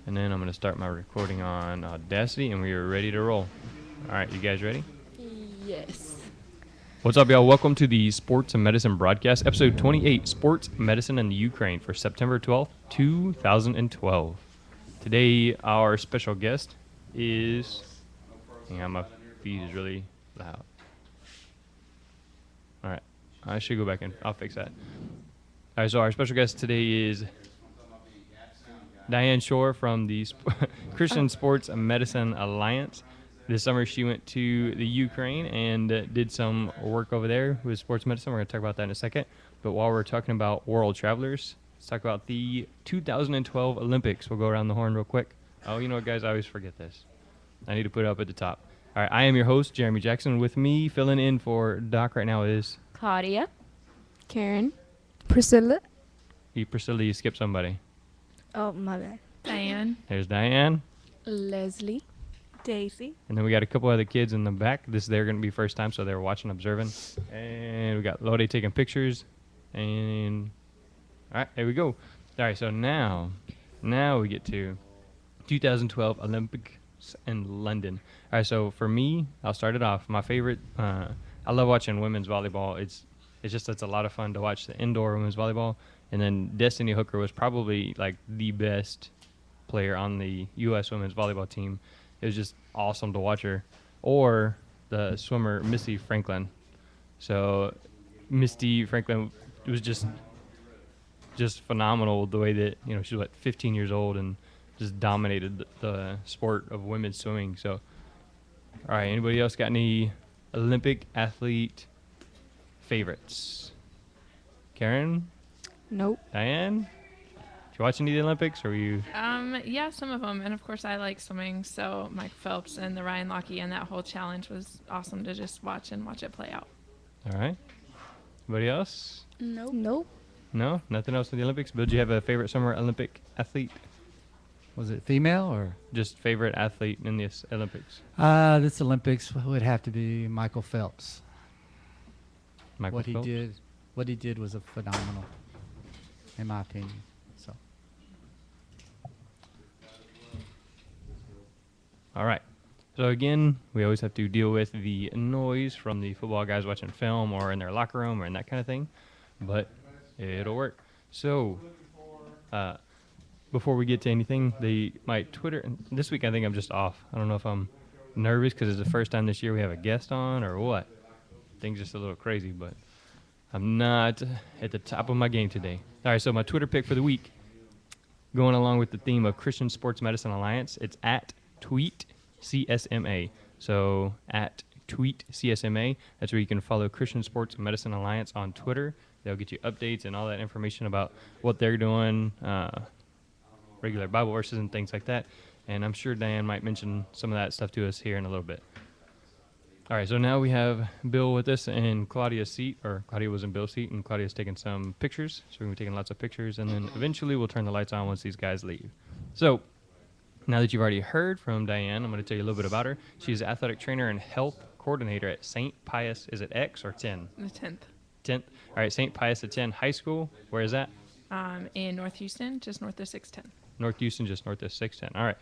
And then I'm going to start my recording on Audacity, and we are ready to roll. All right, you guys ready? Yes. What's up, y'all? Welcome to the Sports and Medicine Broadcast, Episode 28, Sports, Medicine, and the Ukraine for September 12th, 2012. Today, our special guest is... Hang on, my feed is really loud. All right, I should go back and I'll fix that. All right, so our special guest today is Diane Shore from the Christian Sports Medicine Alliance. This summer, she went to the Ukraine and did some work over there with sports medicine. We're going to talk about that in a second. But while we're talking about world travelers, let's talk about the 2012 Olympics. We'll go around the horn real quick. Oh, you know what, guys? I always forget this. I need to put it up at the top. All right, I am your host, Jeremy Jackson. With me, filling in for Doc right now is... Claudia. Karen. Priscilla. Priscilla, you skipped somebody. Oh, my bad. Diane. There's Diane. Leslie. Daisy. And then we got a couple other kids in the back. They're going to be first time, so they're watching, observing. And we got Lode taking pictures. And all right, there we go. All right, so now we get to 2012 Olympics in London. All right, so for me, I'll start it off. My favorite, I love watching women's volleyball. It's a lot of fun to watch the indoor women's volleyball. And then Destiny Hooker was probably like the best player on the U.S. women's volleyball team. It was just awesome to watch her. Or the swimmer, Misty Franklin. So Misty Franklin was just phenomenal the way that, you know, she's, 15 years old and just dominated the sport of women's swimming. So, all right, anybody else got any Olympic athlete favorites? Karen? Nope. Diane? Did you watch any of the Olympics, or were you... Yeah, some of them. And of course, I like swimming. So Mike Phelps and the Ryan Lochte and that whole challenge was awesome to just watch it play out. All right. Anybody else? Nope. No? Nothing else in the Olympics? Bill, do you have a favorite summer Olympic athlete? Was it female or? Just favorite athlete in the Olympics? This Olympics would have to be Michael Phelps. Michael Phelps? What he did was a phenomenal, in my opinion. So. All right. So again, we always have to deal with the noise from the football guys watching film or in their locker room or in that kind of thing, but it'll work. So, before we get to anything, my Twitter, this week I think I'm just off. I don't know if I'm nervous because it's the first time this year we have a guest on or what. Things just a little crazy, but I'm not at the top of my game today. All right, so my Twitter pick for the week, going along with the theme of Christian Sports Medicine Alliance, it's at tweet CSMA. So at tweet CSMA, that's where you can follow Christian Sports Medicine Alliance on Twitter. They'll get you updates and all that information about what they're doing, regular Bible verses and things like that. And I'm sure Diane might mention some of that stuff to us here in a little bit. All right, so now we have Bill with us in Claudia's seat, or Claudia was in Bill's seat, and Claudia's taking some pictures. So we're going to be taking lots of pictures, and then eventually we'll turn the lights on once these guys leave. So now that you've already heard from Diane, I'm going to tell you a little bit about her. She's an athletic trainer and health coordinator at St. Pius, is it X or 10? The 10th. 10th. All right, St. Pius X High School. Where is that? In North Houston, just north of 610. North Houston, just north of 610. All right.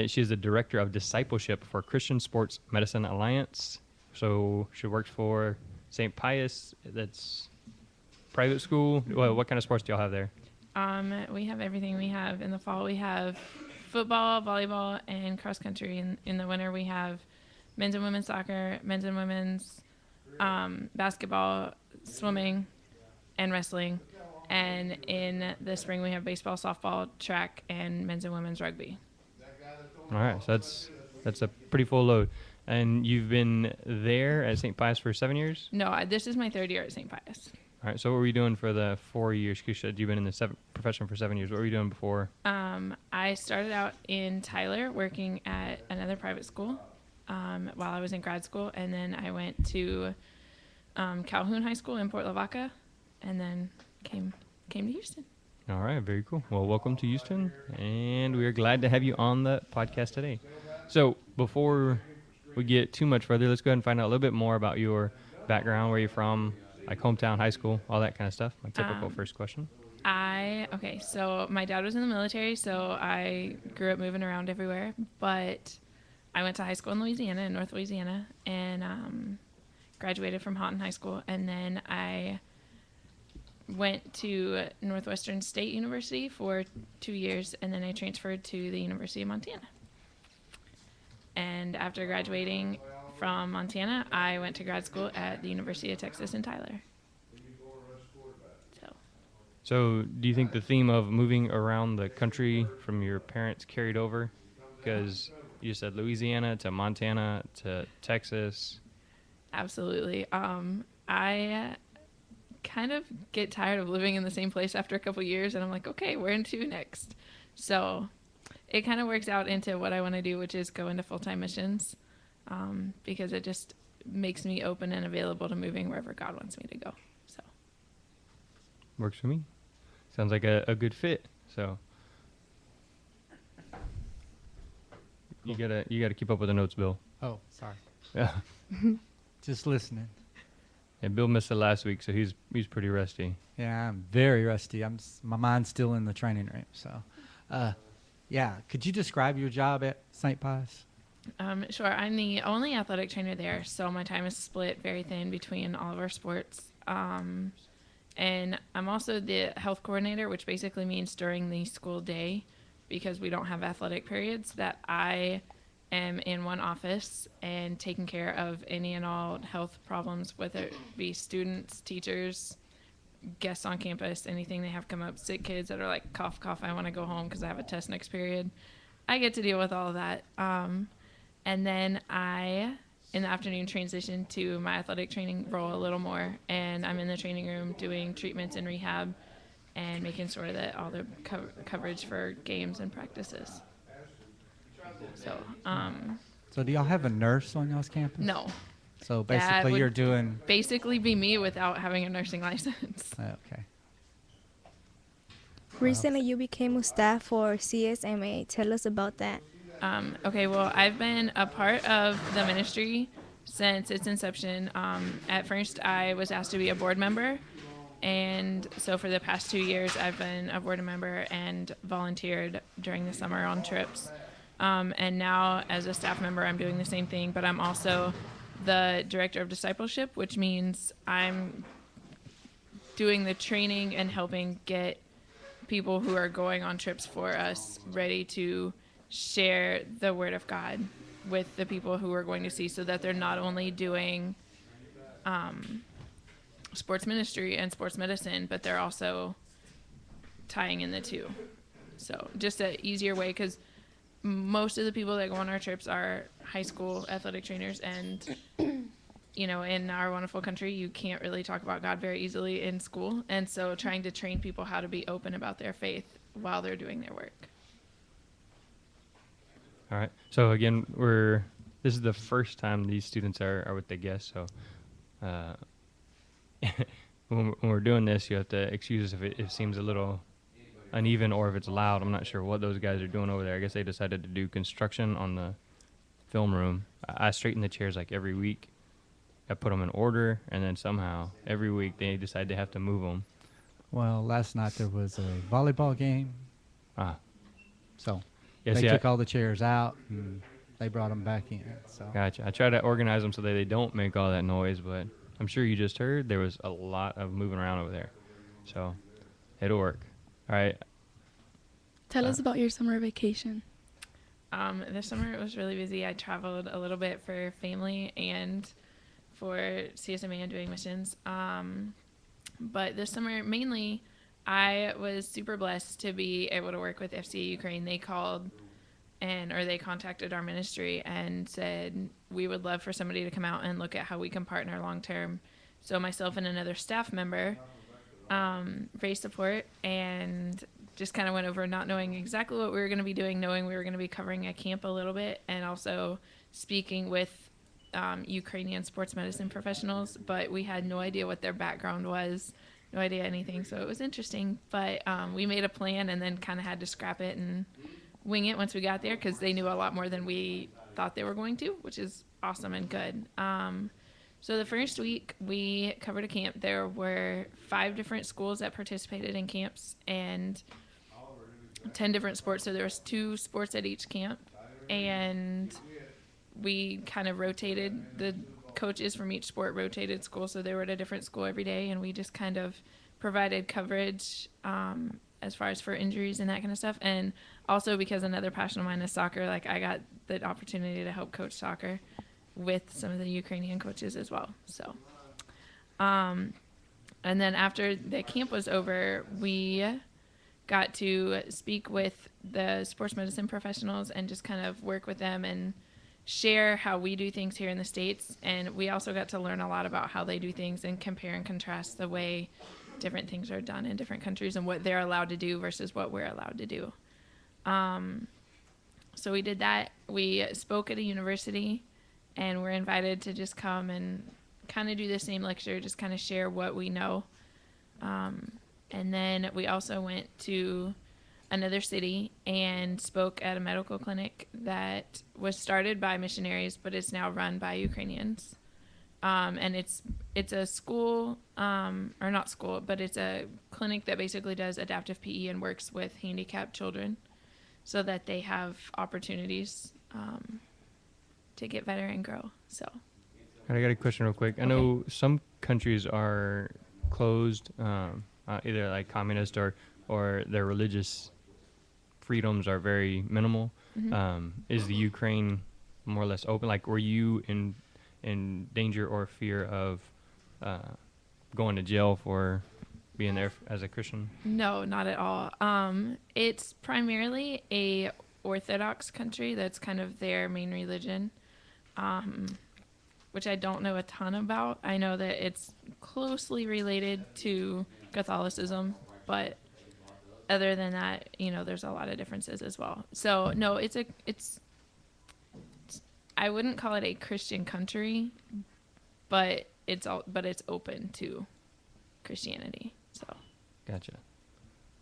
She's the director of discipleship for Christian Sports Medicine Alliance. So she works for St. Pius. That's private school. Well, what kind of sports do y'all have there? We have everything. We have in the fall, we have football, volleyball, and cross country. In the winter, we have men's and women's soccer, men's and women's basketball, swimming, and wrestling. And in the spring, we have baseball, softball, track, and men's and women's rugby. All right, so that's a pretty full load. And you've been there at St. Pius for 7 years? No, this is my third year at St. Pius. All right, so what were you doing for the 4 years? You said you've been in the profession for 7 years. What were you doing before? I started out in Tyler working at another private school while I was in grad school. And then I went to Calhoun High School in Port Lavaca and then came to Houston. All right, very cool. Well, welcome to Houston, and we are glad to have you on the podcast today. So before we get too much further, let's go ahead and find out a little bit more about your background, where you're from, like hometown, high school, all that kind of stuff. My typical first question. Okay, so my dad was in the military, so I grew up moving around everywhere. But I went to high school in Louisiana, in North Louisiana, and graduated from Houghton High School. And then I went to Northwestern State University for 2 years, and then I transferred to the University of Montana. And after graduating from Montana, I went to grad school at the University of Texas in Tyler. So, do you think the theme of moving around the country from your parents carried over? Because you said Louisiana to Montana to Texas. Absolutely. I kind of get tired of living in the same place after a couple years, and I'm like, okay, where into next? So it kind of works out into what I want to do, which is go into full-time missions, because it just makes me open and available to moving wherever God wants me to go. So Works for me. Sounds like a good fit. So you gotta keep up with the notes, Bill. Oh, sorry. Yeah. Just listening. And Bill missed it last week, so he's pretty rusty. Yeah, I'm very rusty. My mind's still in the training room. So, yeah. Could you describe your job at St. Pius? Sure. I'm the only athletic trainer there, so my time is split very thin between all of our sports. And I'm also the health coordinator, which basically means during the school day, because we don't have athletic periods, that I am in one office and taking care of any and all health problems, whether it be students, teachers, guests on campus, anything they have come up, sick kids that are like, cough, cough, I want to go home because I have a test next period. I get to deal with all of that. And then I, in the afternoon, transition to my athletic training role a little more, and I'm in the training room doing treatments and rehab and making sure that all the coverage for games and practices. So do y'all have a nurse on y'all's campus? No. So That basically would you're doing... basically be me without having a nursing license. Okay. Recently, you became a staff for CSMA. Tell us about that. Okay, well, I've been a part of the ministry since its inception. At first, I was asked to be a board member, and so for the past 2 years, I've been a board member and volunteered during the summer on trips. And now, as a staff member, I'm doing the same thing, but I'm also the director of discipleship, which means I'm doing the training and helping get people who are going on trips for us ready to share the word of God with the people who are going to see, so that they're not only doing sports ministry and sports medicine, but they're also tying in the two. So just an easier way, because most of the people that go on our trips are high school athletic trainers, and you know, in our wonderful country, you can't really talk about God very easily in school, and so trying to train people how to be open about their faith while they're doing their work. All right. So again, this is the first time these students are with the guests. So when we're doing this, you have to excuse us if it seems a little uneven or if it's loud. I'm not sure what those guys are doing over there. I guess they decided to do construction on the film room. I straighten the chairs like every week. I put them in order, and then somehow every week they decide they have to move them. Well, last night there was a volleyball game. So Yeah, they see, took all the chairs out and they brought them back in. So Gotcha. I try to organize them so that they don't make all that noise, but I'm sure you just heard there was a lot of moving around over there. So it'll work. All right. Tell us about your summer vacation. This summer it was really busy. I traveled a little bit for family and for CSMA and doing missions. But this summer, mainly, I was super blessed to be able to work with FCA Ukraine. They contacted our ministry and said, we would love for somebody to come out and look at how we can partner long term. So myself and another staff member raised support and just kind of went over not knowing exactly what we were going to be doing, knowing we were going to be covering a camp a little bit, and also speaking with Ukrainian sports medicine professionals, but we had no idea what their background was, no idea anything, so it was interesting. But we made a plan and then kind of had to scrap it and wing it once we got there, because they knew a lot more than we thought they were going to, which is awesome and good. So the first week we covered a camp. There were 5 different schools that participated in camps and 10 different sports. So there was 2 sports at each camp, and we kind of rotated. The coaches from each sport rotated school, so they were at a different school every day, and we just kind of provided coverage as far as for injuries and that kind of stuff. And also because another passion of mine is soccer, like I got the opportunity to help coach soccer with some of the Ukrainian coaches as well. So, and then after the camp was over, we got to speak with the sports medicine professionals and just kind of work with them and share how we do things here in the States. And we also got to learn a lot about how they do things and compare and contrast the way different things are done in different countries and what they're allowed to do versus what we're allowed to do. So we did that. We spoke at a university and we're invited to just come and kind of do the same lecture, just kind of share what we know. And then we also went to another city and spoke at a medical clinic that was started by missionaries, but it's now run by Ukrainians. And it's a school, or not school, but it's a clinic that basically does adaptive PE and works with handicapped children so that they have opportunities to get better and grow. So I got a question real quick. I know some countries are closed, either like communist or their religious freedoms are very minimal. Mm-hmm. Is the Ukraine more or less open? Like, were you in danger or fear of going to jail for being there as a Christian? No, not at all. It's primarily a Orthodox country. That's kind of their main religion, which I don't know a ton about. I know that it's closely related to Catholicism, but other than that, there's a lot of differences as well. So no, I wouldn't call it a Christian country, but it's open to Christianity. So Gotcha.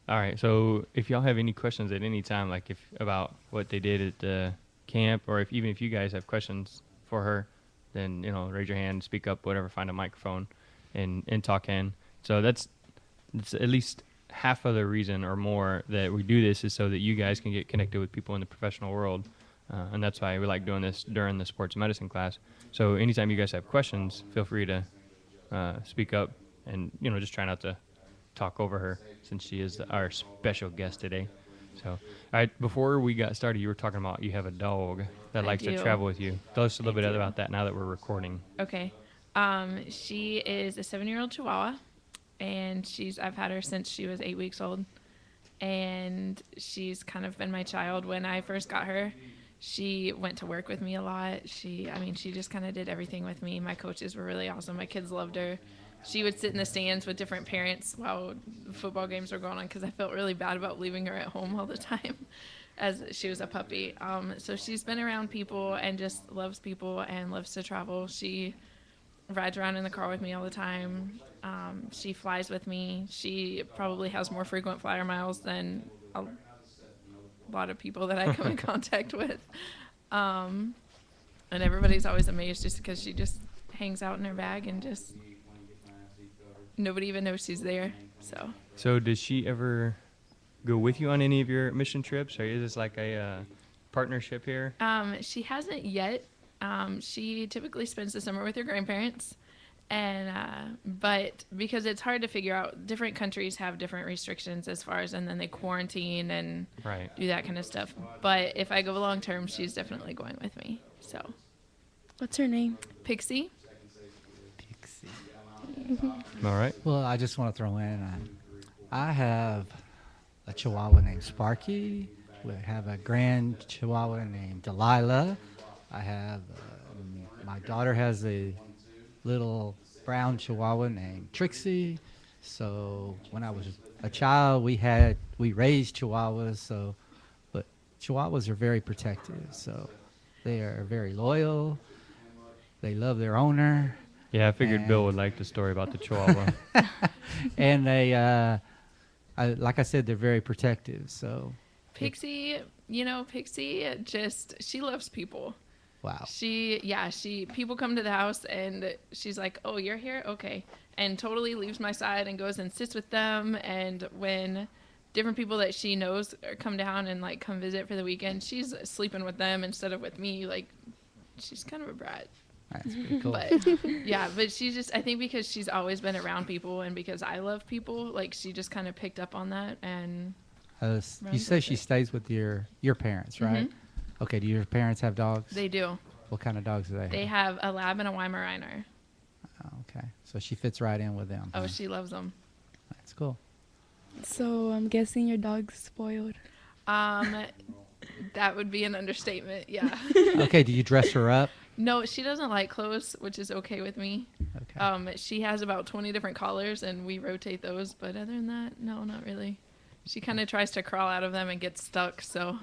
All right. So if y'all have any questions at any time, like about what they did at the camp, or even if you guys have questions for her, then raise your hand, speak up, whatever, find a microphone, and talk in. So it's at least half of the reason or more that we do this is so that you guys can get connected with people in the professional world. And that's why we like doing this during the sports medicine class. So anytime you guys have questions, feel free to speak up and, just try not to talk over her since she is our special guest today. So, all right, before we got started, you were talking about you have a dog that I likes to do. travel with you. Tell us a little I bit do. about that now that we're recording. Okay. She is a 7-year-old Chihuahua, and I've had her since she was 8 weeks old, and she's kind of been my child. When I first got her, she went to work with me a lot. She just kind of did everything with me. My coaches were really awesome. My kids loved her. She would sit in the stands with different parents while the football games were going on because I felt really bad about leaving her at home all the time as she was a puppy. So she's been around people and just loves people and loves to travel. She rides around in the car with me all the time. She flies with me. She probably has more frequent flyer miles than a lot of people that I come in contact with. And everybody's always amazed just because she just hangs out in her bag and just nobody even knows she's there. So does she ever go with you on any of your mission trips, or is this like a partnership here? She hasn't yet. She typically spends the summer with her grandparents, and but because it's hard to figure out, different countries have different restrictions as far as, and then they quarantine and do that kind of stuff. But if I go long term, she's definitely going with me. So, What's her name? Pixie. Pixie. All right. Well, I just want to throw in, I have a Chihuahua named Sparky. We have a grand Chihuahua named Delilah. I have, my daughter has a little brown Chihuahua named Trixie. So when I was a child, we raised Chihuahuas. But Chihuahuas are very protective. So they are very loyal. They love their owner. Yeah, I figured Bill would like the story about the Chihuahua. And they, like I said, they're very protective. So Pixie, Pixie she loves people. Wow. She people come to the house and she's like, "Oh, you're here? Okay." And totally leaves my side and goes and sits with them. And when different people that she knows come down and like come visit for the weekend, she's sleeping with them instead of with me. Like, she's kind of a brat. That's pretty cool. But yeah, but she's just, I think because she's always been around people and because I love people, like she just kind of picked up on that. And You runs say with she it. stays with your parents, right? Okay. Do your parents have dogs? They do. What kind of dogs do they have? They have a lab and a Weimaraner. Oh, okay. So she fits right in with them. Oh, huh? she loves them. That's cool. So I'm guessing your dog's spoiled. That would be an understatement. Yeah. Okay. Do you dress her up? No, she doesn't like clothes, which is okay with me. Okay. She has about 20 different collars, and we rotate those. But other than that, no, not really. She kind of tries to crawl out of them and gets stuck. So.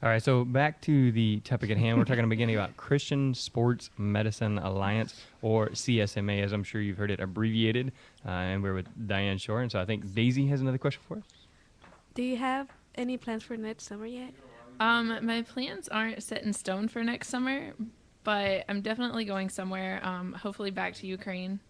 All right, so back to the topic at hand. We're talking in the beginning about Christian Sports Medicine Alliance, or CSMA, as I'm sure you've heard it abbreviated. And we're with Diane Shore. And so I think Daisy has another question for us. Do you have any plans for next summer yet? My plans aren't set in stone for next summer, but I'm definitely going somewhere, hopefully back to Ukraine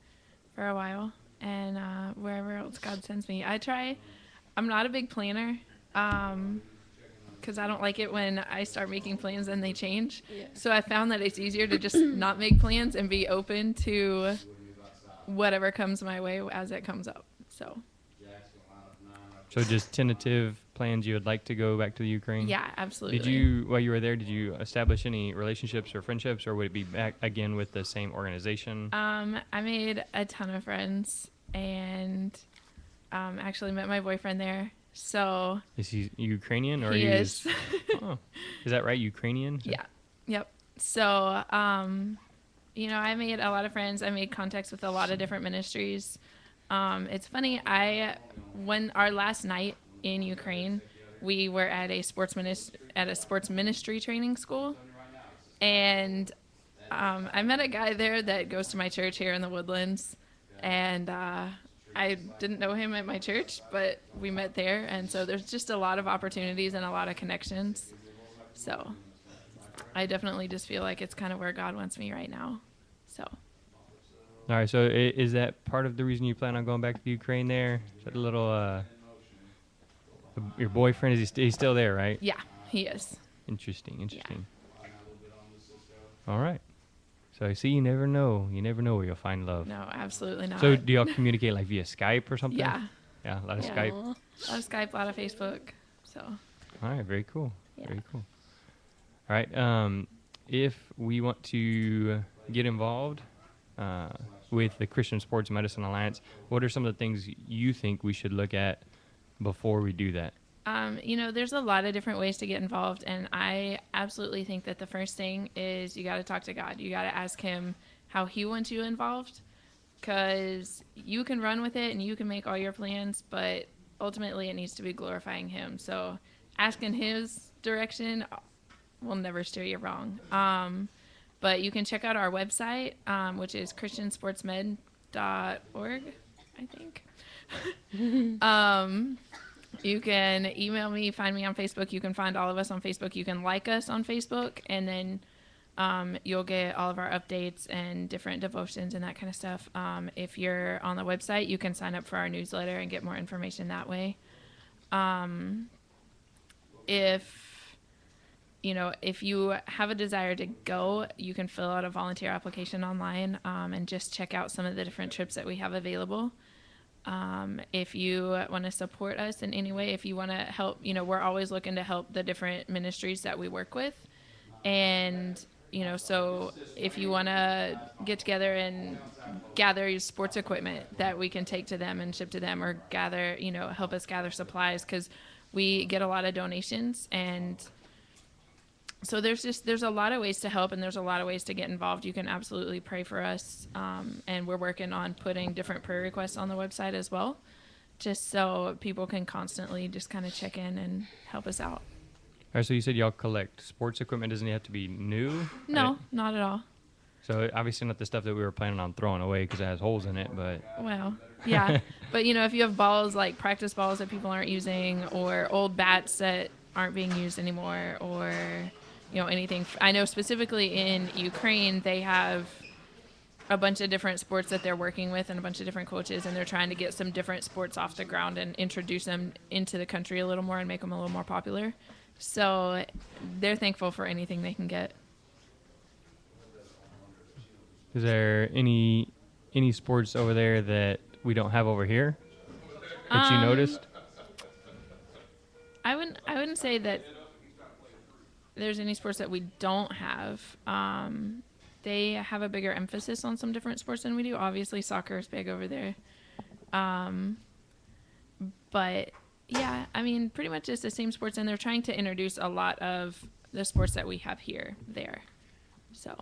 for a while, and wherever else God sends me. I'm not a big planner, because I don't like it when I start making plans and they change. Yeah. So I found that it's easier to just not make plans and be open to whatever comes my way as it comes up. So just tentative plans, you would like to go back to the Ukraine? yeah, absolutely. Did you, while you were there, did you establish any relationships or friendships, or would it be back again with the same organization? I made a ton of friends and actually met my boyfriend there. So Is he Ukrainian, or he is. Oh, is that right? Ukrainian? Yeah. Yep. So, I made a lot of friends. I made contacts with a lot of different ministries. It's funny. When our last night in Ukraine, we were at a sports ministry training school, and I met a guy there that goes to my church here in the Woodlands, and I didn't know him at my church, but we met there, and so there's just a lot of opportunities and a lot of connections. So I definitely just feel like it's kind of where God wants me right now. So. All right, so is that part of the reason you plan on going back to Ukraine there? Is that a little, your boyfriend, he's still there, right? Yeah, he is. Interesting. All right. So see, you never know where you'll find love. No, absolutely not. So do y'all communicate like via Skype or something? Yeah. Yeah, a lot of Yeah. Skype. A lot of Skype, a lot of Facebook. So. All right, very cool. Yeah. Very cool. All right, if we want to get involved with the Christian Sports Medicine Alliance, what are some of the things you think we should look at before we do that? There's a lot of different ways to get involved, and I absolutely think that the first thing is you got to talk to God. You got to ask him how he wants you involved, because you can run with it and you can make all your plans, but ultimately it needs to be glorifying him. So asking his direction will never steer you wrong. But you can check out our website, which is christiansportsmed.org, I think. You can email me, find me on Facebook. You can find all of us on Facebook. You can like us on Facebook, and then you'll get all of our updates and different devotions and that kind of stuff. If you're on the website, you can sign up for our newsletter and get more information that way. If you have a desire to go, you can fill out a volunteer application online and just check out some of the different trips that we have available. If you want to support us in any way, if you want to help, we're always looking to help the different ministries that we work with. And, so if you want to get together and gather your sports equipment that we can take to them and ship to them, or gather, help us gather supplies, because we get a lot of donations. And so there's a lot of ways to help, and there's a lot of ways to get involved. You can absolutely pray for us, and we're working on putting different prayer requests on the website as well, just so people can constantly just kind of check in and help us out. All right, so you said y'all collect sports equipment. Doesn't it have to be new? No, Right? not at all. So obviously not the stuff that we were planning on throwing away because it has holes in it, but... Well, yeah. But, if you have balls, like practice balls that people aren't using, or old bats that aren't being used anymore, or anything. I know specifically in Ukraine they have a bunch of different sports that they're working with and a bunch of different coaches, and they're trying to get some different sports off the ground and introduce them into the country a little more and make them a little more popular. So they're thankful for anything they can get. Is there any sports over there that we don't have over here that you noticed? I wouldn't say that there's any sports that we don't have. They have a bigger emphasis on some different sports than we do. Obviously, soccer is big over there. But yeah, I mean, pretty much it's the same sports, and they're trying to introduce a lot of the sports that we have here there. So.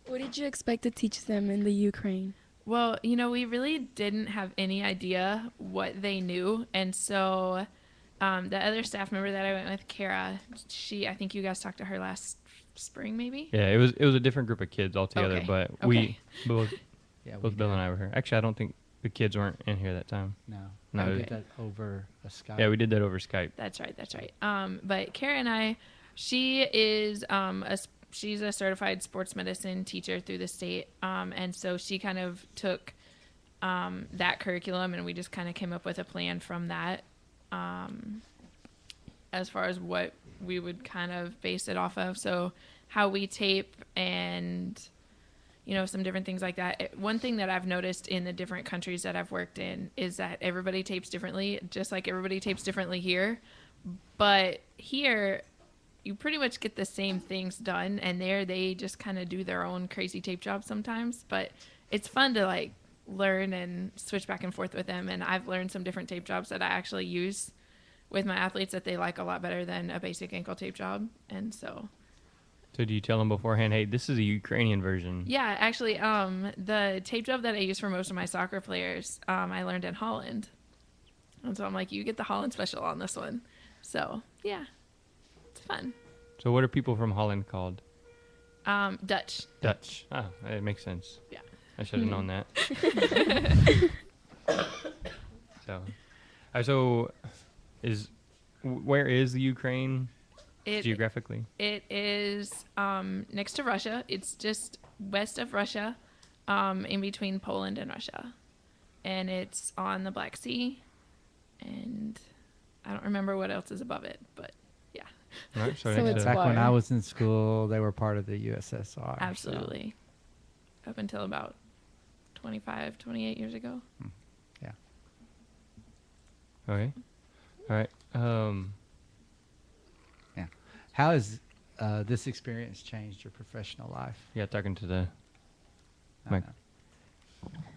What did you expect to teach them in the Ukraine? Well, we really didn't have any idea what they knew. And so the other staff member that I went with, Kara, I think you guys talked to her last spring, maybe? Yeah, it was a different group of kids altogether, Okay. but Okay. both we Bill did. and I were here. Actually, I don't think the kids weren't in here that time. No. No. We did that over a Skype. Yeah, we did that over Skype. That's right. But Kara and she is she's a certified sports medicine teacher through the state. And so she kind of took that curriculum, and we just kind of came up with a plan from that as far as what we would kind of base it off of. So how we tape and, some different things like that. One thing that I've noticed in the different countries that I've worked in is that everybody tapes differently, just like everybody tapes differently here. But here, you pretty much get the same things done, and there they just kind of do their own crazy tape jobs sometimes. But it's fun to learn and switch back and forth with them, and I've learned some different tape jobs that I actually use with my athletes that they like a lot better than a basic ankle tape job. And so do you tell them beforehand, hey, this is a Ukrainian version? yeah, actually the tape job that I use for most of my soccer players I learned in Holland, and so I'm like, you get the Holland special on this one. So yeah, it's fun. So what are people from Holland called? Dutch. Dutch. Oh, it makes sense. Yeah. I should have known that. So where is the Ukraine geographically? It is next to Russia. It's just west of Russia, in between Poland and Russia. And it's on the Black Sea. And I don't remember what else is above it, but yeah. All right, So next it's to- Back when water. I was in school, they were part of the USSR. so- Absolutely. Up until about 25, 28 years ago. Yeah. Okay. All right. Yeah. How has this experience changed your professional life? Yeah, talking to the I mic. know.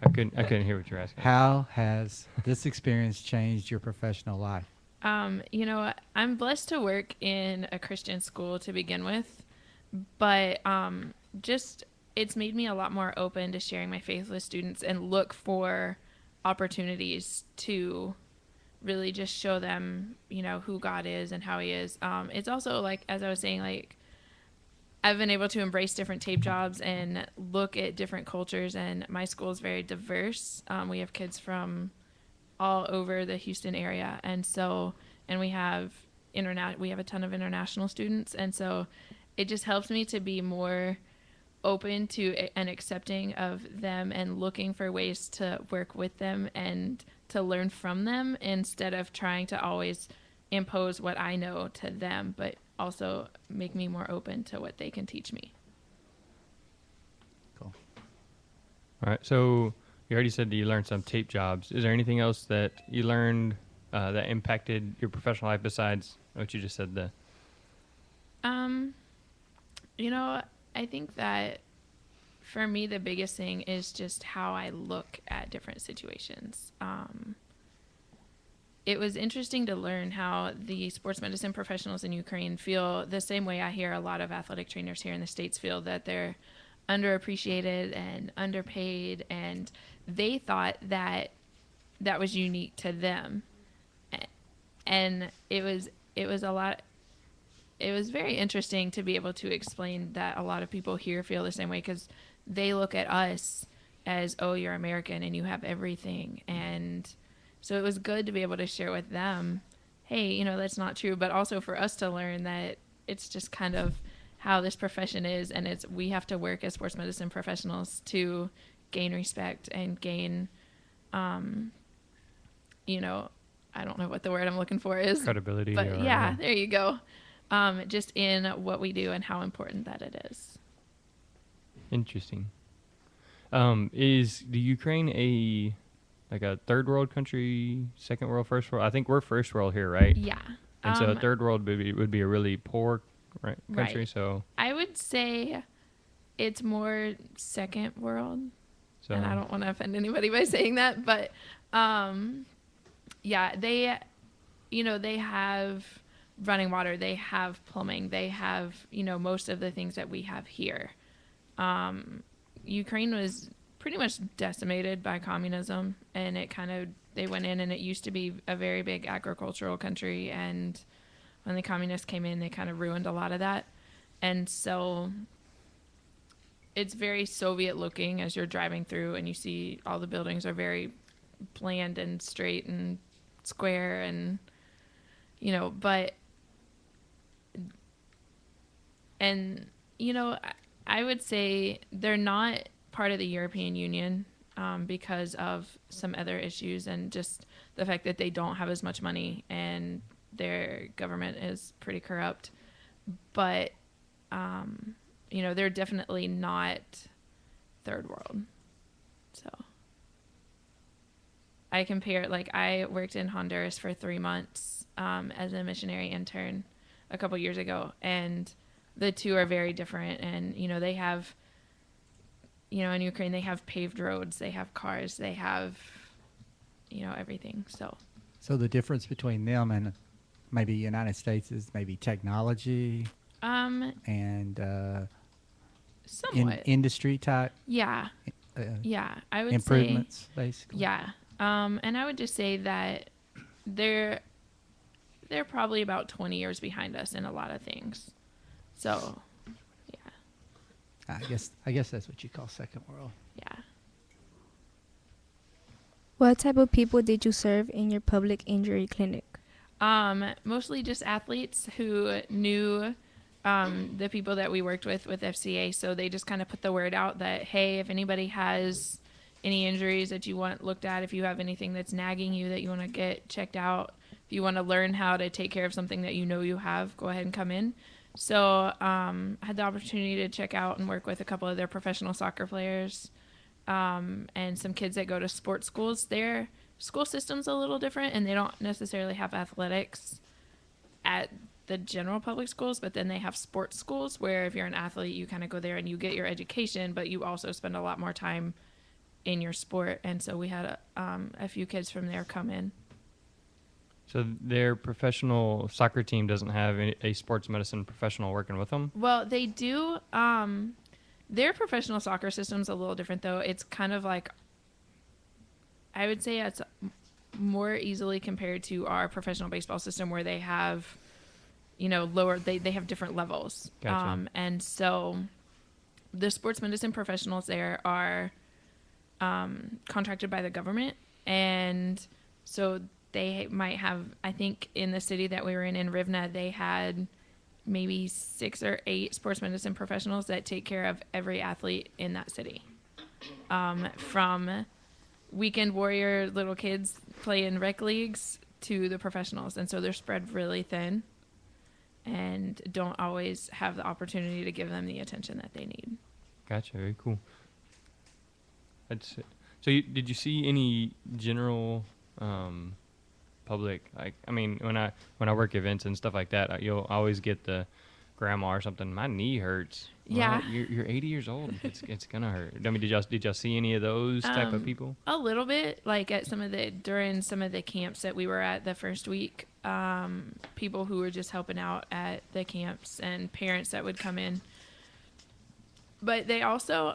I couldn't hear what you're asking. How has this experience changed your professional life? I'm blessed to work in a Christian school to begin with, but just it's made me a lot more open to sharing my faith with students and look for opportunities to really just show them, who God is and how he is. It's also as I was saying, I've been able to embrace different tape jobs and look at different cultures, and my school is very diverse. We have kids from all over the Houston area, and we have a ton of international students, and so it just helps me to be more open to and accepting of them and looking for ways to work with them and to learn from them instead of trying to always impose what I know to them, but also make me more open to what they can teach me. Cool. All right. So you already said that you learned some tape jobs. Is there anything else that you learned that impacted your professional life besides what you just said there? I think that for me, the biggest thing is just how I look at different situations. It was interesting to learn how the sports medicine professionals in Ukraine feel the same way I hear a lot of athletic trainers here in the States feel, that they're underappreciated and underpaid, and they thought that was unique to them. And it was very interesting to be able to explain that a lot of people here feel the same way, because they look at us as, oh, you're American and you have everything. And so it was good to be able to share with them, hey, you know, that's not true, but also for us to learn that it's just kind of how this profession is, and we have to work as sports medicine professionals to gain respect and gain, you know, I don't know what the word I'm looking for is. Credibility. But yeah, there you go. Just in what we do and how important that it is. Interesting. Is the Ukraine a third world country, second world, first world? I think we're first world here, right? Yeah. And so a third world would be a really poor country. Right. So I would say it's more second world. So And I don't want to offend anybody by saying that, but yeah, they, you know, they have running water, they have plumbing, they have, you know, most of the things that we have here. Ukraine was pretty much decimated by communism, and they went in, and it used to be a very big agricultural country, and when the communists came in, they kind of ruined a lot of that. And so it's very Soviet looking as you're driving through, and you see all the buildings are very bland and straight and square, and, you know, you know, I would say they're not part of the European Union because of some other issues, and just the fact that they don't have as much money and their government is pretty corrupt. But, you know, they're definitely not third world. So I compare, like, I worked in Honduras for 3 months as a missionary intern a couple years ago, and the two are very different. And, you know, they have, you know, in Ukraine, they have paved roads, they have cars, they have, you know, everything. So the difference between them and maybe United States is maybe technology and somewhat industry type yeah I would improvements, say basically. yeah. And I would just say that they're probably about 20 years behind us in a lot of things. So yeah, I guess that's what you call second world. yeah. What type of people did you serve in your public injury clinic? Mostly just athletes who knew the people that we worked with FCA. So they just kind of put the word out that, hey, if anybody has any injuries that you want looked at, if you have anything that's nagging you that you want to get checked out, if you want to learn how to take care of something that you know you have, go ahead and come in. So I had the opportunity to check out and work with a couple of their professional soccer players and some kids that go to sports schools. Their school system's a little different, and they don't necessarily have athletics at the general public schools, but then they have sports schools where if you're an athlete, you kind of go there and you get your education, but you also spend a lot more time in your sport. And so we had a few kids from there come in. So their professional soccer team doesn't have a sports medicine professional working with them? Well, they do. Their professional soccer system's a little different, though. It's kind of like, I would say it's more easily compared to our professional baseball system, where they have, you know, they have different levels. Gotcha. And so the sports medicine professionals there are contracted by the government. And so they might have, I think in the city that we were in Rivne, they had maybe 6 or 8 sports medicine professionals that take care of every athlete in that city. From weekend warrior little kids playing rec leagues to the professionals. And so they're spread really thin and don't always have the opportunity to give them the attention that they need. Gotcha. Very cool. So did you see any general public, like, I mean, when I work events and stuff like that, you'll always get the grandma or something, my knee hurts. Yeah. Well, you're 80 years old. It's gonna hurt. I mean, did y'all see any of those type of people? A little bit, like at during some of the camps that we were at the first week, people who were just helping out at the camps and parents that would come in. But they also,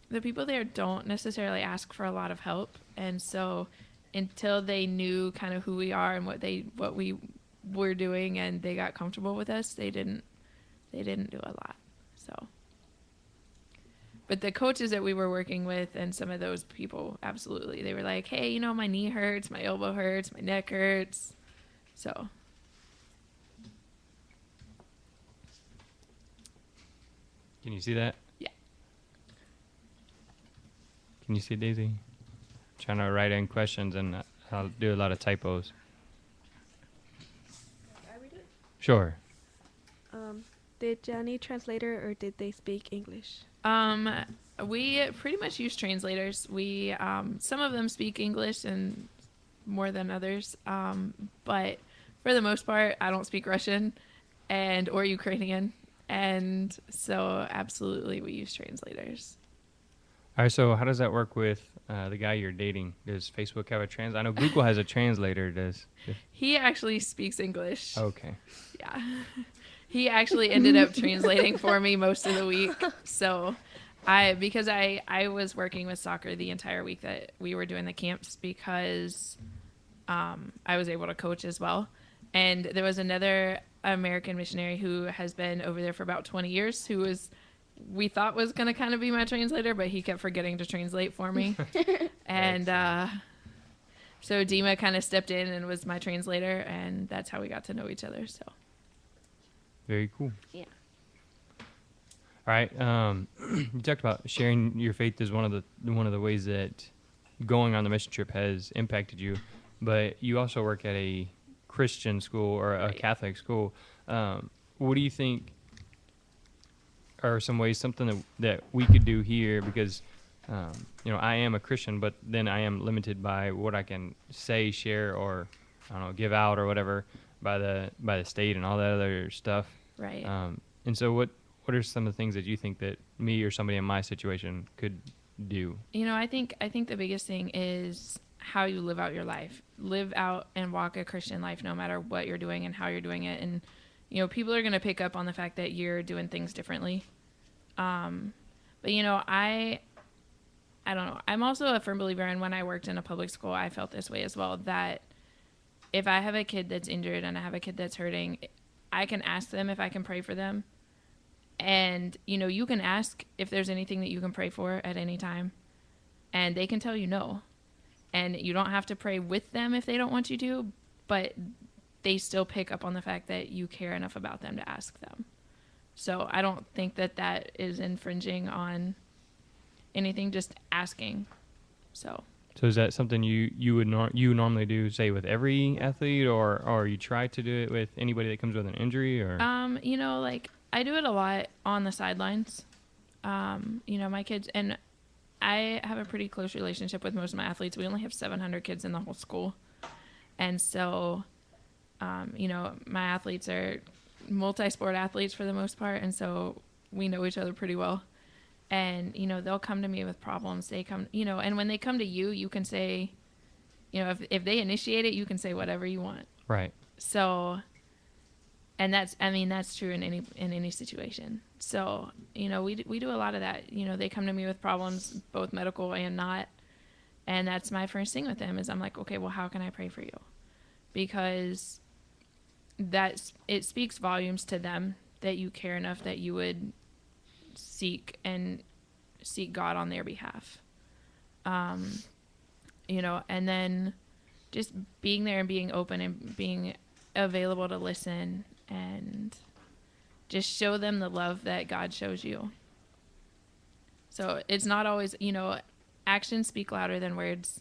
the people there don't necessarily ask for a lot of help. And so until they knew kind of who we are and what we were doing and they got comfortable with us, they didn't do a lot. So But the coaches that we were working with and some of those people, absolutely. They were like, hey, you know, my knee hurts, my elbow hurts, my neck hurts. So. Can you see that? Yeah. Can you see Daisy? Trying to write in questions and I'll do a lot of typos. Sure. Did Johnny translator or did they speak English? We pretty much use translators. We some of them speak English and more than others. But for the most part, I don't speak Russian or Ukrainian. And so absolutely we use translators. All right, so how does that work with the guy you're dating? Does Facebook have a I know Google has a translator. Does He actually speaks English. Okay. Yeah. He actually ended up translating for me most of the week. So because I was working with soccer the entire week that we were doing the camps because I was able to coach as well. And there was another American missionary who has been over there for about 20 years who we thought was going to kind of be my translator, but he kept forgetting to translate for me. And so Dima kind of stepped in and was my translator, and that's how we got to know each other. So Very cool. yeah. All right. You talked about sharing your faith as one of the ways that going on the mission trip has impacted you, but you also work at a Christian school or a Catholic school. What do you think are some ways, something that we could do here? Because I am a Christian, but then I am limited by what I can say, share, or I don't know, give out or whatever by the state and all that other stuff. Right. And so what are some of the things that you think that me or somebody in my situation could do? I think the biggest thing is how you live out your life. Live out and walk a Christian life no matter what you're doing and how you're doing it. And, people are going to pick up on the fact that you're doing things differently. But, I don't know. I'm also a firm believer, and when I worked in a public school, I felt this way as well, that if I have a kid that's injured and I have a kid that's hurting, I can ask them if I can pray for them. And, you can ask if there's anything that you can pray for at any time, and they can tell you no. And you don't have to pray with them if they don't want you to, but they still pick up on the fact that you care enough about them to ask them. So I don't think that is infringing on anything, just asking. So is that something you would normally do, say, with every athlete, or you try to do it with anybody that comes with an injury, or? I do it a lot on the sidelines. My kids, and I have a pretty close relationship with most of my athletes. We only have 700 kids in the whole school. And so, my athletes are multi-sport athletes for the most part. And so we know each other pretty well. And, they'll come to me with problems. They come, and when they come to you, you can say, if they initiate it, you can say whatever you want. Right. So, and that's true in any situation. So, we do a lot of that. They come to me with problems, both medical and not. And that's my first thing with them is I'm like, okay, well, how can I pray for you? Because it speaks volumes to them that you care enough that you would seek God on their behalf. And then just being there and being open and being available to listen and just show them the love that God shows you. So it's not always, actions speak louder than words.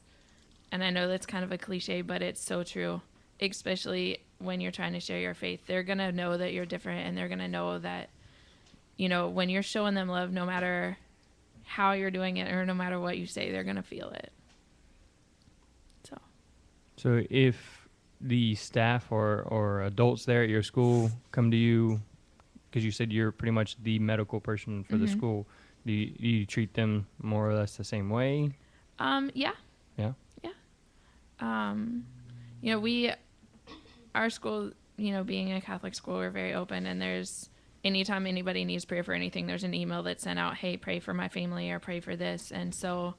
And I know that's kind of a cliche, but it's so true, especially when you're trying to share your faith. They're going to know that you're different, and they're going to know that, when you're showing them love, no matter how you're doing it or no matter what you say, they're going to feel it. So if the staff or adults there at your school come to you, because you said you're pretty much the medical person for the school, do you treat them more or less the same way? Yeah. Yeah? Yeah. Our school, being a Catholic school, we're very open, and there's anytime anybody needs prayer for anything, there's an email that's sent out, hey, pray for my family or pray for this. And so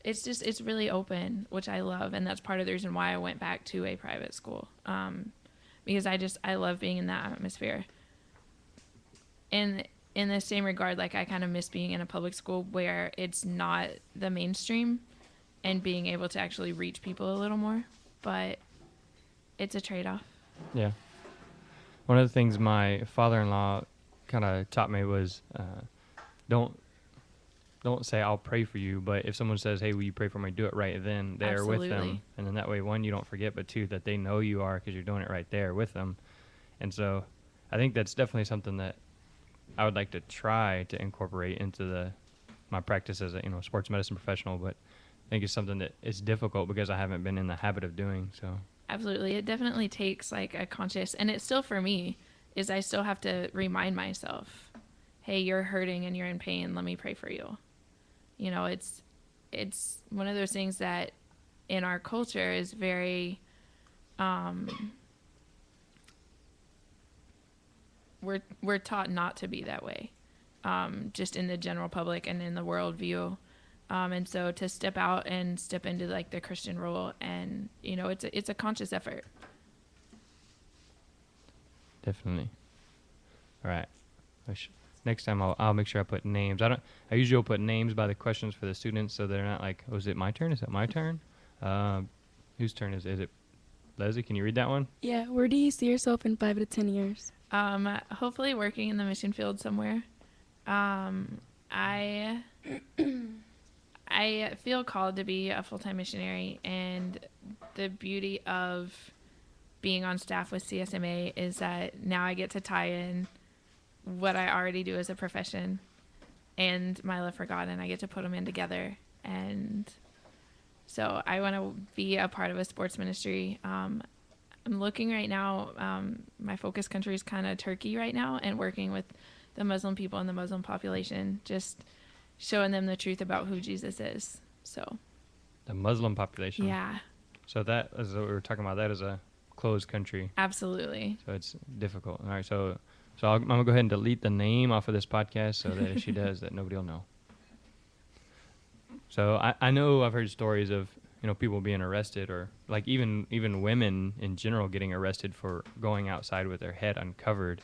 it's really open, which I love. And that's part of the reason why I went back to a private school. Because I love being in that atmosphere. And in the same regard, like I kind of miss being in a public school where it's not the mainstream and being able to actually reach people a little more. But it's a trade-off. Yeah. One of the things my father-in-law kind of taught me was don't say I'll pray for you, but if someone says, hey, will you pray for me, do it right then there with them. Absolutely. And then that way, one, you don't forget, but two, that they know you are because you're doing it right there with them. And so I think that's definitely something that I would like to try to incorporate into my practice as a sports medicine professional, but I think it's something that is difficult because I haven't been in the habit of doing so. Absolutely. It definitely takes like a conscious, and it's still for me, is I still have to remind myself, hey, you're hurting and you're in pain. Let me pray for you. It's one of those things that in our culture is very, we're taught not to be that way, just in the general public and in the worldview. And so to step out and step into like the Christian role, and it's a conscious effort. Definitely. All right. Next time I'll make sure I put names. I usually will put names by the questions for the students, so they're not like, oh, is it my turn? Is it my turn? Whose turn is it? Is it Leslie? Can you read that one? Yeah, where do you see yourself in 5 to 10 years? Hopefully working in the mission field somewhere. I feel called to be a full-time missionary, and the beauty of being on staff with CSMA is that now I get to tie in what I already do as a profession and my love for God, and I get to put them in together. And so I want to be a part of a sports ministry. I'm looking right now, my focus country is kind of Turkey right now, and working with the Muslim people and the Muslim population, just showing them the truth about who Jesus is. So The Muslim population. yeah, So that is what we were talking about. That is a closed country, absolutely. so it's difficult. All right, so I'm gonna go ahead and delete the name off of this podcast so that if she does, that nobody will know. So I know I've heard stories of people being arrested, or like even women in general getting arrested for going outside with their head uncovered.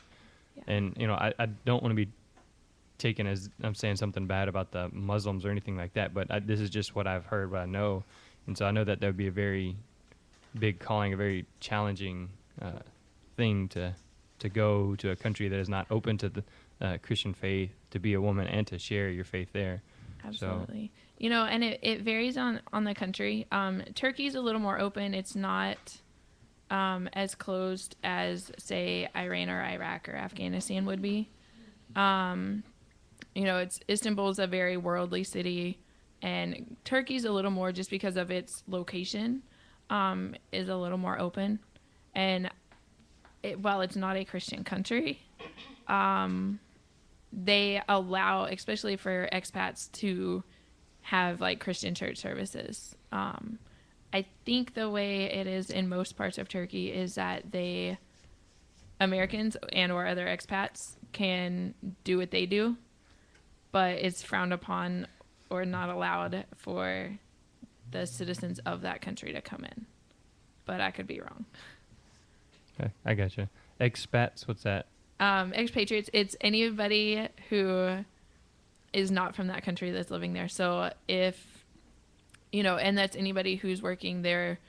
Yeah. And I don't want to be taken as I'm saying something bad about the Muslims or anything like that, but this is just what I've heard, what I know. And so I know that would be a very big calling, a very challenging thing to go to a country that is not open to the Christian faith, to be a woman and to share your faith there. Absolutely. And it varies on the country. Turkey's a little more open. It's not as closed as, say, Iran or Iraq or Afghanistan would be. Istanbul's a very worldly city, and Turkey's a little more, just because of its location, is a little more open. And while it's not a Christian country, they allow, especially for expats, to have like Christian church services. I think the way it is in most parts of Turkey is that Americans and or other expats can do what they do, but it's frowned upon or not allowed for the citizens of that country to come in. But I could be wrong. Okay, I gotcha. Expats, what's that? Expatriates, it's anybody who is not from that country that's living there. So if, and that's anybody who's working there.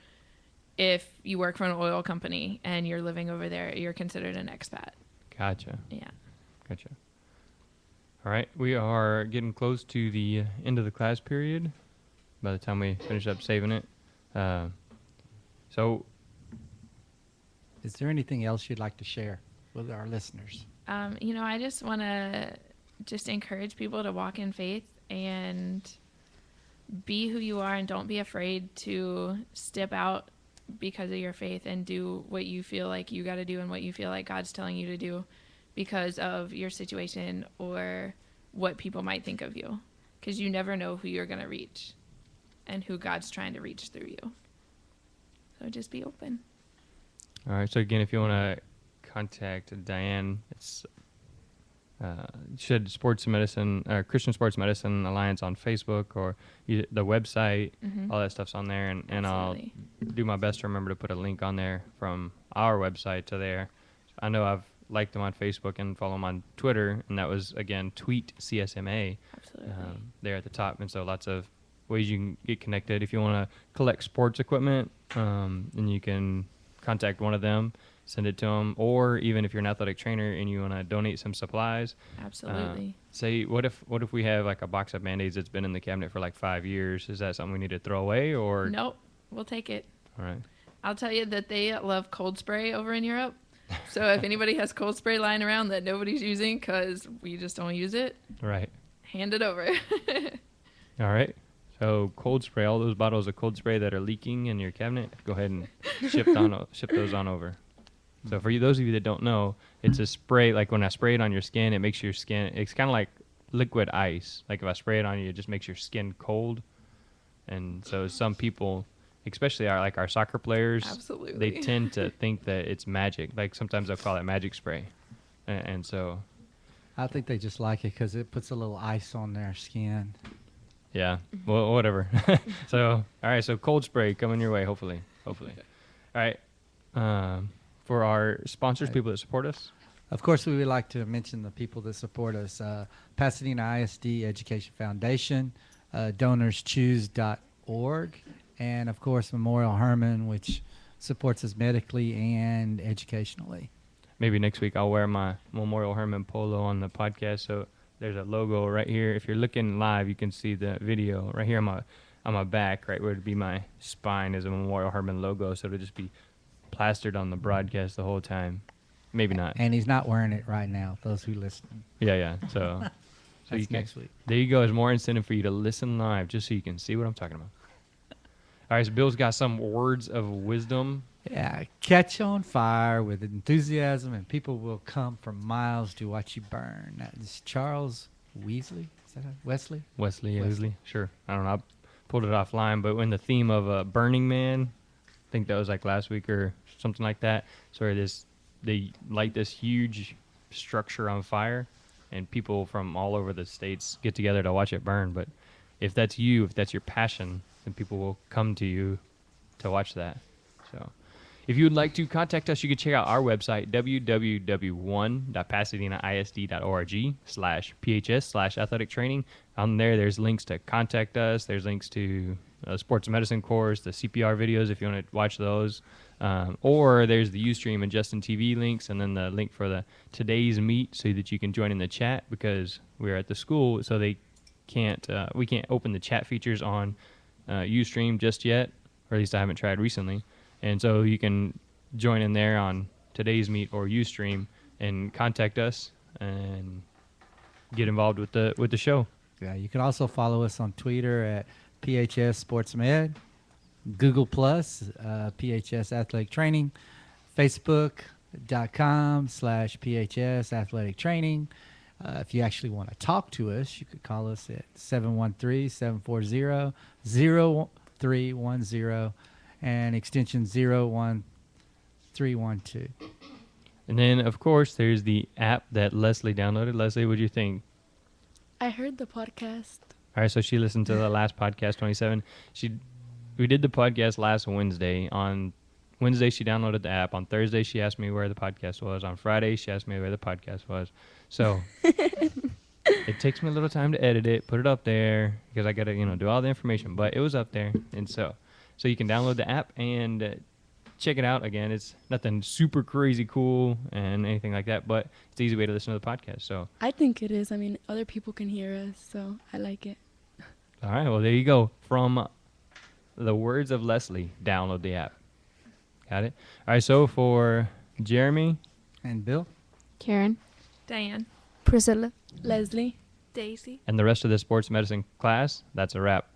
If you work for an oil company and you're living over there, you're considered an expat. Gotcha. Yeah. Gotcha. All right, we are getting close to the end of the class period by the time we finish up saving it. So Is there anything else you'd like to share with our listeners? I just want to encourage people to walk in faith and be who you are, and don't be afraid to step out because of your faith and do what you feel like you got to do and what you feel like God's telling you to do because of your situation or what people might think of you, because you never know who you're going to reach and who God's trying to reach through you. So just be open. all right, so again, if you want to contact Diane, it's should Sports Medicine Christian Sports Medicine Alliance on Facebook, or the website. Mhm. All that stuff's on there, and I'll Absolutely. do my best to remember to put a link on there from our website to there. I know like them on Facebook and follow them on Twitter. And that was, again, tweet CSMA. Absolutely. There at the top. And so lots of ways you can get connected. If you want to collect sports equipment, then you can contact one of them, send it to them. Or even if you're an athletic trainer and you want to donate some supplies. Absolutely. Say, what if we have like a box of Band-Aids that's been in the cabinet for like 5 years? Is that something we need to throw away or? Nope. We'll take it. All right. I'll tell you that they love cold spray over in Europe. So if anybody has cold spray lying around that nobody's using because we just don't use it, Right. hand it over. All right. So cold spray, all those bottles of cold spray that are leaking in your cabinet, go ahead and ship those on over. So for those of you that don't know, it's a spray. Like when I spray it on your skin, it makes your skin. It's kind of like liquid ice. Like if I spray it on you, it just makes your skin cold. And so some people, especially our soccer players, Absolutely. they tend to think that it's magic. Like sometimes they'll call it magic spray, and so I think they just like it because it puts a little ice on their skin. yeah. Well, whatever. So all right. So cold spray coming your way. Hopefully. All right. For our sponsors, Right. people that support us. Of course, we would like to mention the people that support us. Pasadena ISD Education Foundation, DonorsChoose.org, and, of course, Memorial Hermann, which supports us medically and educationally. Maybe next week I'll wear my Memorial Hermann polo on the podcast. So there's a logo right here. If you're looking live, you can see the video right here on my back, right where it'd be my spine is a Memorial Hermann logo. So it'll just be plastered on the broadcast the whole time. Maybe not. And he's not wearing it right now, those who listen. Yeah. So That's you can, next week. there you go. There's more incentive for you to listen live just so you can see what I'm talking about. All right, so Bill's got some words of wisdom. Yeah, catch on fire with enthusiasm, and people will come from miles to watch you burn. That is Charles Weasley. Is that Wesley? Wesley. Sure. I don't know. I pulled it offline, but when the theme of Burning Man, I think that was like last week or something like that. So they light this huge structure on fire, and people from all over the states get together to watch it burn. But if that's you, if that's your passion, then people will come to you to watch that. So if you would like to contact us, you can check out our website, www.pasadenaisd.org/PHS/athletic training. On there's links to contact us. There's links to sports medicine course, the CPR videos if you want to watch those. Or there's the Ustream and Justin TV links, and then the link for the today's meet so that you can join in the chat because we're at the school, so we can't open the chat features on Ustream just yet, or at least I haven't tried recently. And so you can join in there on today's meet or Ustream and contact us and get involved with the show. Yeah, you can also follow us on Twitter at PHS Sports Med, Google Plus, PHS Athletic Training, Facebook.com/PHS Athletic Training. If you actually want to talk to us, you could call us at 713-740-0310 and extension 01312. And then, of course, there's the app that Leslie downloaded. Leslie, what do you think? I heard the podcast. All right, so she listened to the last podcast, 27. We did the podcast last Wednesday. On Wednesday, she downloaded the app. On Thursday, she asked me where the podcast was. On Friday, she asked me where the podcast was. So it takes me a little time to edit it, put it up there, because I got to, do all the information. But it was up there, and so you can download the app and check it out. Again, it's nothing super crazy cool and anything like that, but it's an easy way to listen to the podcast. So I think it is. I mean, other people can hear us, so I like it. all right, well, there you go. From the words of Leslie, download the app. Got it? All right, so for Jeremy, And Bill? Karen, Diane. Priscilla. Leslie. Daisy. and the rest of the sports medicine class, that's a wrap.